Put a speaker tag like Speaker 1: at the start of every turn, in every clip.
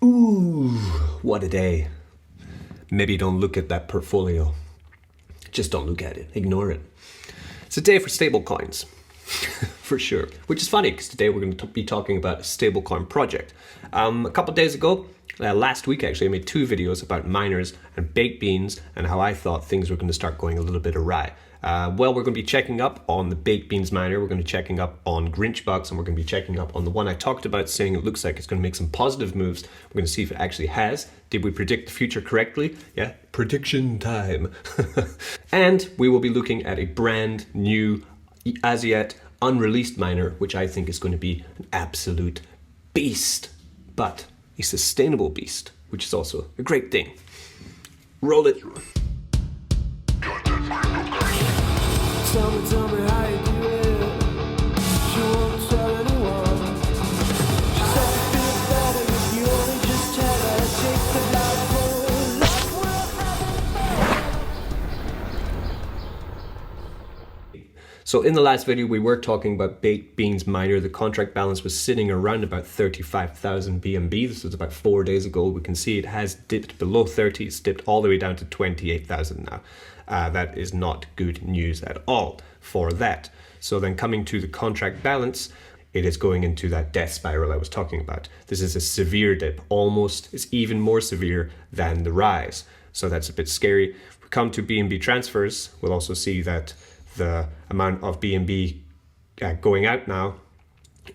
Speaker 1: Ooh, what a day. Maybe don't look at that portfolio. Just don't look at it. Ignore it. It's a day for stablecoins, for sure. Which is funny because today we're going to be talking about a stablecoin project. A couple of days ago, last week actually, I made 2 videos about miners and baked beans and how I thought things were going to start going a little bit awry. Well, we're going to be checking up on the baked beans miner, we're going to be checking up on Grinchbucks, and we're going to be checking up on the one I talked about, saying it looks like it's going to make some positive moves. We're going to see if it actually has. Did we predict the future correctly? Yeah, prediction time. And we will be looking at a brand new, as yet unreleased miner, which I think is going to be an absolute beast, but a sustainable beast, which is also a great thing. Roll it.
Speaker 2: Tell me how you do it. She won't tell anyone. She said you feel better if you only just tell her. Take the life
Speaker 1: So in the last video, we were talking about baked beans miner. The contract balance was sitting around about 35,000 BNB. This was about 4 days ago. We can see it has dipped below 30. It's dipped all the way down to 28,000 now. That is not good news at all for that. So then coming to the contract balance, it is going into that death spiral I was talking about. This is a severe dip, almost, it's even more severe than the rise. So that's a bit scary. If we come to BNB transfers, we'll also see that the amount of BNB going out now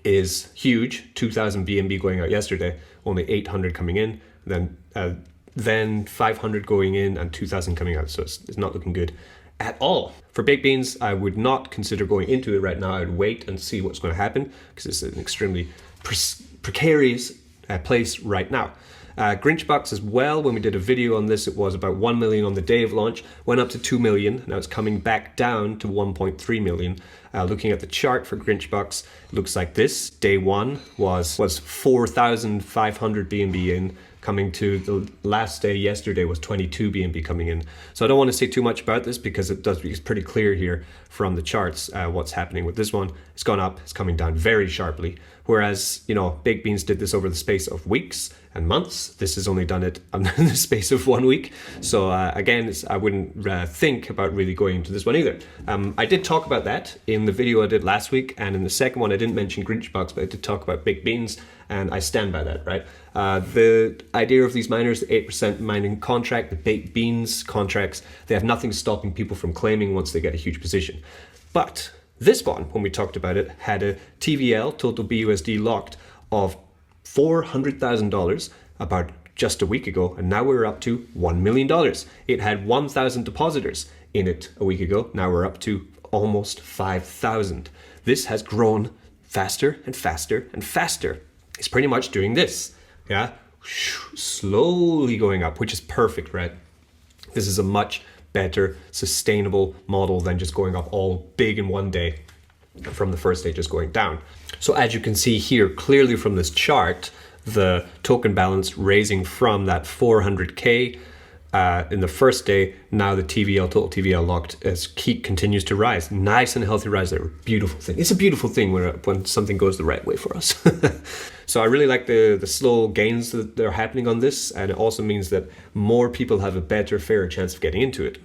Speaker 1: is huge. 2,000 BNB going out yesterday, only 800 coming in, then 500 going in and 2,000 coming out. So it's not looking good at all. For baked beans, I would not consider going into it right now. I would wait and see what's going to happen because it's an extremely precarious place right now. Grinchbucks as well, when we did a video on this, it was about 1 million on the day of launch, went up to 2 million. Now it's coming back down to 1.3 million. Looking at the chart for Grinchbucks, it looks like this. Day one was 4,500 BNB in. Coming to the last day yesterday was 22 BNB coming in. So I don't want to say too much about this because it's pretty clear here from the charts what's happening with this one. It's gone up, it's coming down very sharply. Whereas, baked beans did this over the space of weeks and months. This has only done it in the space of 1 week. So again, I wouldn't think about really going into this one either. I did talk about that in the video I did last week, and in the second one I didn't mention Grinchbucks, but I did talk about baked beans, and I stand by that, right? The idea of these miners, the 8% mining contract, the baked beans contracts, they have nothing stopping people from claiming once they get a huge position. But this one, when we talked about it, had a TVL, total BUSD locked, of $400,000 about just a week ago, and now we're up to $1 million. It had 1,000 depositors in it a week ago. Now we're up to almost 5,000. This has grown faster and faster and faster. It's pretty much doing this, yeah, slowly going up, which is perfect, right? This is a much better sustainable model than just going up all big in one day from the first day just going down. So as you can see here clearly from this chart, the token balance raising from that 400k in the first day, now the TVL, total TVL locked, as continues to rise. Nice and healthy rise there. Beautiful thing. It's a beautiful thing when something goes the right way for us. So I really like the slow gains that are happening on this, and it also means that more people have a better, fairer chance of getting into it.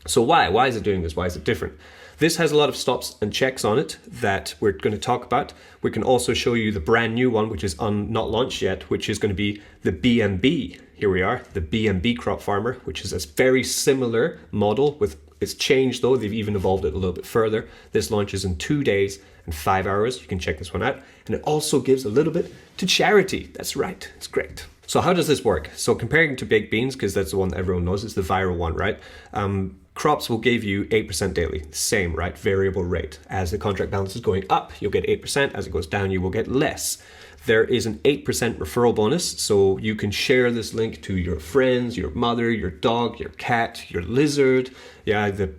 Speaker 1: So why? Why is it doing this? Why is it different? This has a lot of stops and checks on it that we're going to talk about. We can also show you the brand new one, which is not launched yet, which is going to be the BNB. Here we are, the BNB crop farmer, which is a very similar model. It's changed though, they've even evolved it a little bit further. This launches in 2 days and 5 hours. You can check this one out. And it also gives a little bit to charity. That's right, it's great. So how does this work? So comparing to baked beans, because that's the one that everyone knows, it's the viral one, right? Crops will give you 8% daily, same, right? Variable rate. As the contract balance is going up, you'll get 8%. As it goes down, you will get less. There is an 8% referral bonus, so you can share this link to your friends, your mother, your dog, your cat, your lizard, yeah, the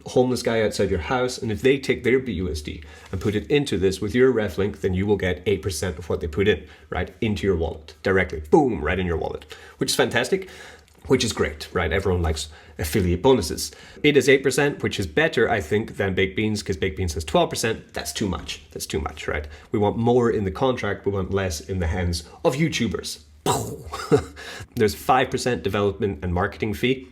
Speaker 1: homeless guy outside your house, and if they take their BUSD and put it into this with your ref link, then you will get 8% of what they put in, right, into your wallet, directly, boom, right in your wallet, which is fantastic. Which is great, right? Everyone likes affiliate bonuses. It is 8%, which is better, I think, than baked beans, because baked beans has 12%. That's too much. That's too much, right? We want more in the contract. We want less in the hands of YouTubers. There's 5% development and marketing fee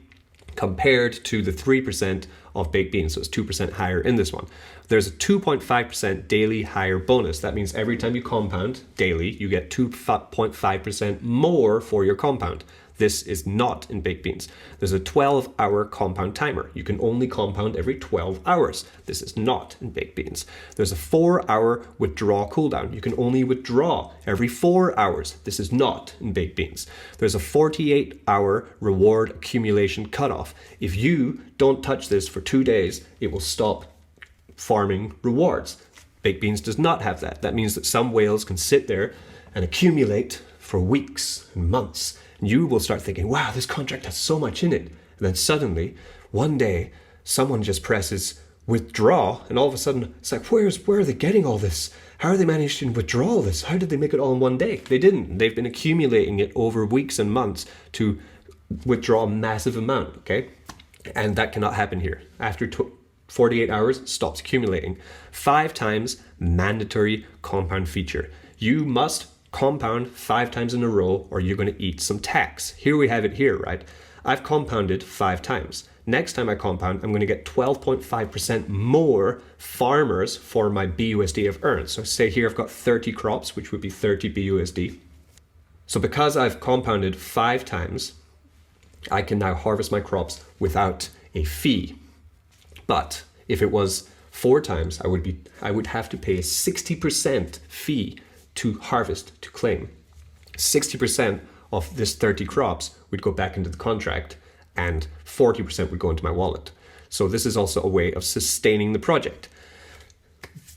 Speaker 1: compared to the 3% of baked beans. So it's 2% higher in this one. There's a 2.5% daily higher bonus. That means every time you compound daily, you get 2.5% more for your compound. This is not in baked beans. There's a 12-hour compound timer. You can only compound every 12 hours. This is not in baked beans. There's a 4-hour withdraw cooldown. You can only withdraw every 4 hours. This is not in baked beans. There's a 48-hour reward accumulation cutoff. If you don't touch this for 2 days, it will stop farming rewards. Baked beans does not have that. That means that some whales can sit there and accumulate for weeks and months. And you will start thinking, wow, this contract has so much in it. And then suddenly, one day, someone just presses withdraw, and all of a sudden, it's like, where are they getting all this? How are they managing to withdraw all this? How did they make it all in one day? They didn't. They've been accumulating it over weeks and months to withdraw a massive amount, okay? And that cannot happen here. After 48 hours, it stops accumulating. 5 times mandatory compound feature. You must compound 5 times in a row or you're going to eat some tax. Here we have it here, right? I've compounded 5 times. Next time I compound, I'm going to get 12.5% more farmers for my BUSD I've earned. So say here I've got 30 crops, which would be 30 BUSD. So because I've compounded 5 times, I can now harvest my crops without a fee. But if it was 4 times, I would have to pay a 60% fee to harvest, to claim. 60% of this 30 crops would go back into the contract and 40% would go into my wallet. So this is also a way of sustaining the project.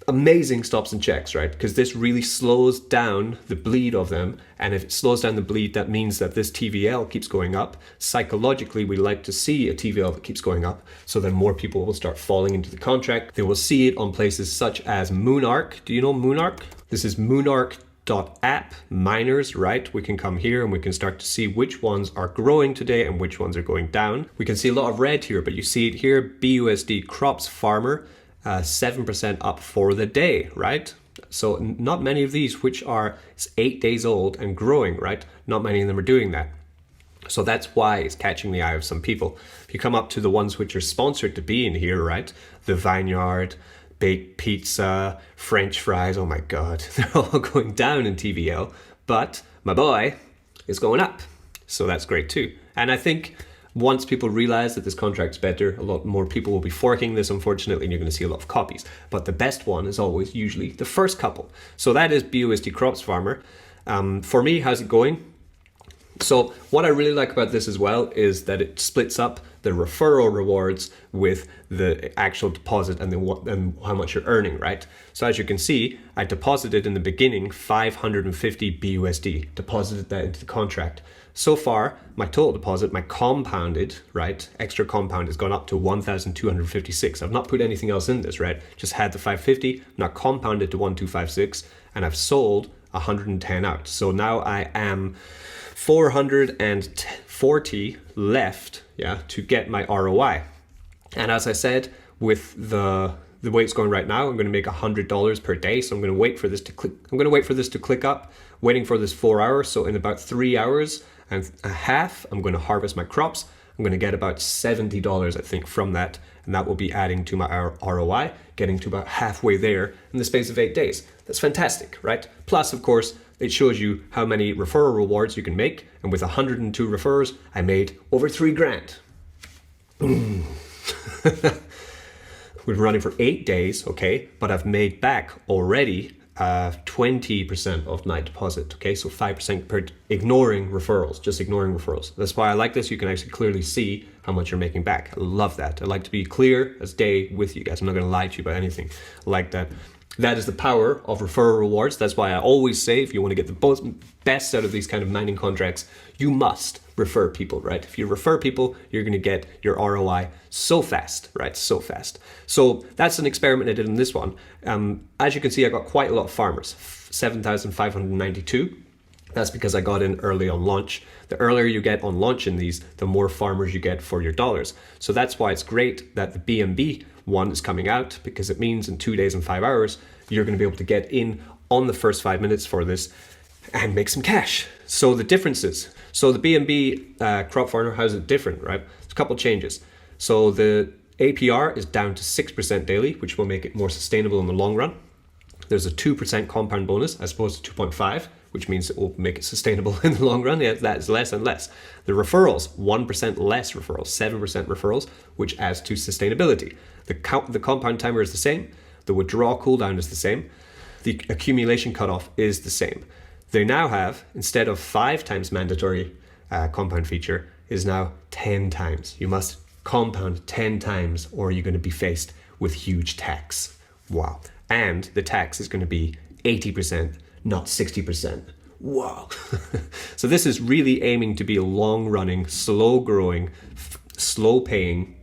Speaker 1: Amazing stops and checks, right? Because this really slows down the bleed of them. And if it slows down the bleed, that means that this TVL keeps going up. Psychologically, we like to see a TVL that keeps going up. So then more people will start falling into the contract. They will see it on places such as Moonark. Do you know Moonark? This is moonark.app miners, right? We can come here and we can start to see which ones are growing today and which ones are going down. We can see a lot of red here, but you see it here, BUSD crops farmer, 7% up for the day, right? So not many of these, which are 8 days old and growing, right? Not many of them are doing that. So that's why it's catching the eye of some people. If you come up to the ones which are sponsored to be in here, right? The Vineyard, baked pizza, French fries, oh my God, they're all going down in TVL, but my boy is going up. So that's great too. And I think once people realize that this contract's better, a lot more people will be forking this, unfortunately, and you're going to see a lot of copies. But the best one is always usually the first couple. So that is BUSD Crops Farmer. For me, how's it going? So what I really like about this as well is that it splits up the referral rewards with the actual deposit and how much you're earning, right? So as you can see, I deposited in the beginning 550 BUSD, deposited that into the contract. So far, my total deposit, my compounded, right, extra compound has gone up to 1,256. I've not put anything else in this, right? Just had the 550, now compounded to 1,256, and I've sold 110 out. So now I am 440 left, yeah, to get my ROI. And as I said, with the way it's going right now, I'm going to make $100 per day. So I'm going to wait for this to click. I'm going to wait for this to click up, waiting for this 4 hours. So in about 3 hours and a half, I'm going to harvest my crops. I'm going to get about $70, I think, from that. And that will be adding to my ROI, getting to about halfway there in the space of 8 days. That's fantastic, right? Plus, of course, it shows you how many referral rewards you can make. And with 102 refers, I made over $3,000. We've been running for 8 days, okay? But I've made back already 20% of my deposit, okay? So 5% per, ignoring referrals, just ignoring referrals. That's why I like this. You can actually clearly see how much you're making back. I love that. I like to be clear as day with you guys. I'm not gonna lie to you about anything. I like that. That is the power of referral rewards. That's why I always say, if you want to get the best out of these kind of mining contracts, you must refer people, right? If you refer people, you're going to get your ROI so fast, right? So fast. So that's an experiment I did in this one. As you can see, I got quite a lot of farmers, 7,592. That's because I got in early on launch. The earlier you get on launch in these, the more farmers you get for your dollars. So that's why it's great that the BNB one is coming out, because it means in 2 days and 5 hours, you're going to be able to get in on the first 5 minutes for this and make some cash. So the differences. So the B&B crop farmer, how's it different, right? There's a couple changes. So the APR is down to 6% daily, which will make it more sustainable in the long run. There's a 2% compound bonus as opposed to 2.5, which means it will make it sustainable in the long run. Yeah, that is less and less. The referrals, 1% less referrals, 7% referrals, which adds to sustainability. The compound timer is the same. The withdrawal cooldown is the same. The accumulation cutoff is the same. They now have, instead of 5 times mandatory compound feature, is now 10 times. You must compound 10 times or you're going to be faced with huge tax. Wow. And the tax is going to be 80%, not 60%. Wow. So this is really aiming to be a long-running, slow-growing, slow-paying,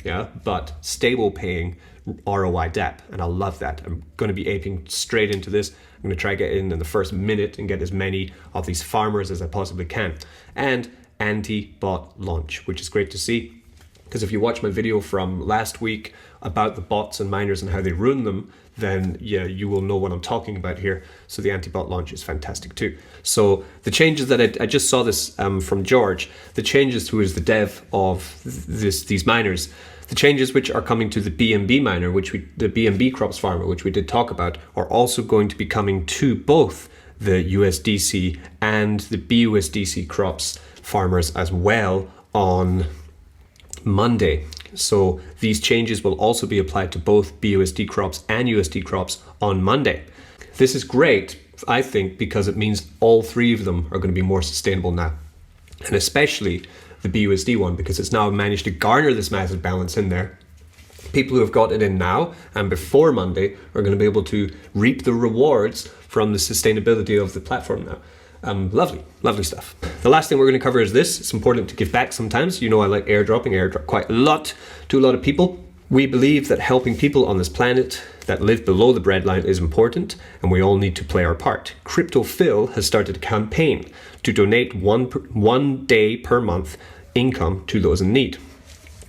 Speaker 1: but stable-paying ROI DApp. And I love that. I'm going to be aping straight into this. I'm going to try to get in the first minute and get as many of these farmers as I possibly can. And anti-bot launch, which is great to see. Because if you watch my video from last week about the bots and miners and how they ruin them, then yeah, you will know what I'm talking about here. So the anti-bot launch is fantastic too. So the changes that I just saw this from George, the changes who is the dev of these miners, the changes which are coming to the B&B miner, the B&B crops farmer, which we did talk about, are also going to be coming to both the USDC and the BUSDC crops farmers as well on Monday. So these changes will also be applied to both BUSD crops and USD crops on Monday. This is great, I think, because it means all 3 of them are going to be more sustainable now. And especially the BUSD one, because it's now managed to garner this massive balance in there. People who have got it in now and before Monday are going to be able to reap the rewards from the sustainability of the platform now. Lovely stuff. The last thing we're going to cover is this. It's important to give back sometimes. You know I like airdrop quite a lot to a lot of people. We believe that helping people on this planet that live below the breadline is important, and we all need to play our part. Crypto Phil has started a campaign to donate one day per month income to those in need.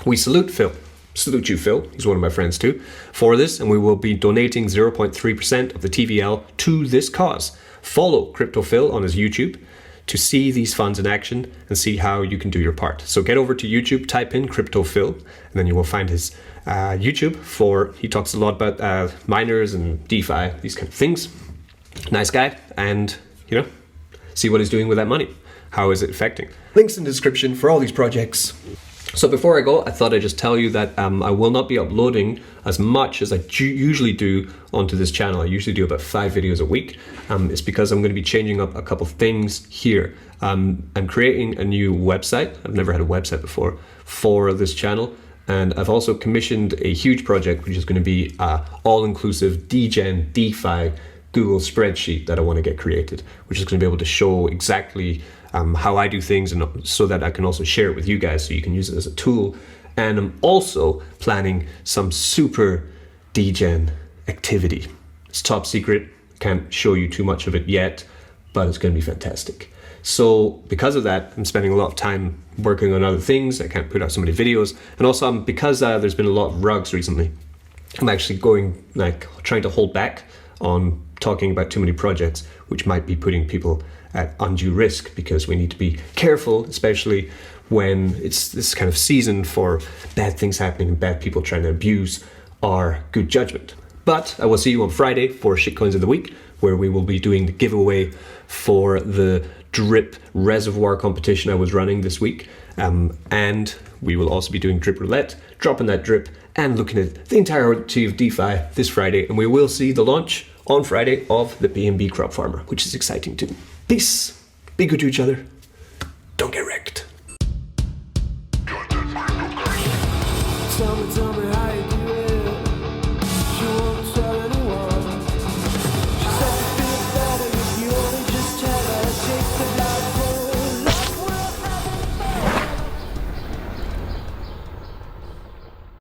Speaker 1: We salute Phil. Salute you, Phil. He's one of my friends too, for this, and we will be donating 0.3% of the TVL to this cause. Follow Crypto Phil on his YouTube to see these funds in action and see how you can do your part. So get over to YouTube, type in Crypto Phil, and then you will find his YouTube he talks a lot about miners and DeFi, these kind of things. Nice guy, and see what he's doing with that money. How is it affecting? Links in the description for all these projects. So before I go, I thought I'd just tell you that I will not be uploading as much as I usually do onto this channel. I usually do about 5 videos a week. It's because I'm going to be changing up a couple things here. I'm creating a new website. I've never had a website before for this channel. And I've also commissioned a huge project, which is going to be all-inclusive DGen DeFi Google spreadsheet that I want to get created, which is going to be able to show exactly how I do things, and so that I can also share it with you guys so you can use it as a tool. And I'm also planning some super DGen activity. It's top secret. Can't show you too much of it yet, but it's going to be fantastic. So because of that, I'm spending a lot of time working on other things. I can't put out so many videos. And also because there's been a lot of rugs recently, I'm actually trying to hold back on talking about too many projects, which might be putting people at undue risk, because we need to be careful, especially when it's this kind of season for bad things happening and bad people trying to abuse our good judgment. But I will see you on Friday for Shitcoins of the Week, where we will be doing the giveaway for the drip reservoir competition I was running this week. And we will also be doing drip roulette, dropping that drip and looking at the entirety of DeFi this Friday. And we will see the launch on Friday of the B&B crop farmer, which is exciting too. Peace. Be good to each other. Don't get wrecked.
Speaker 2: Tell me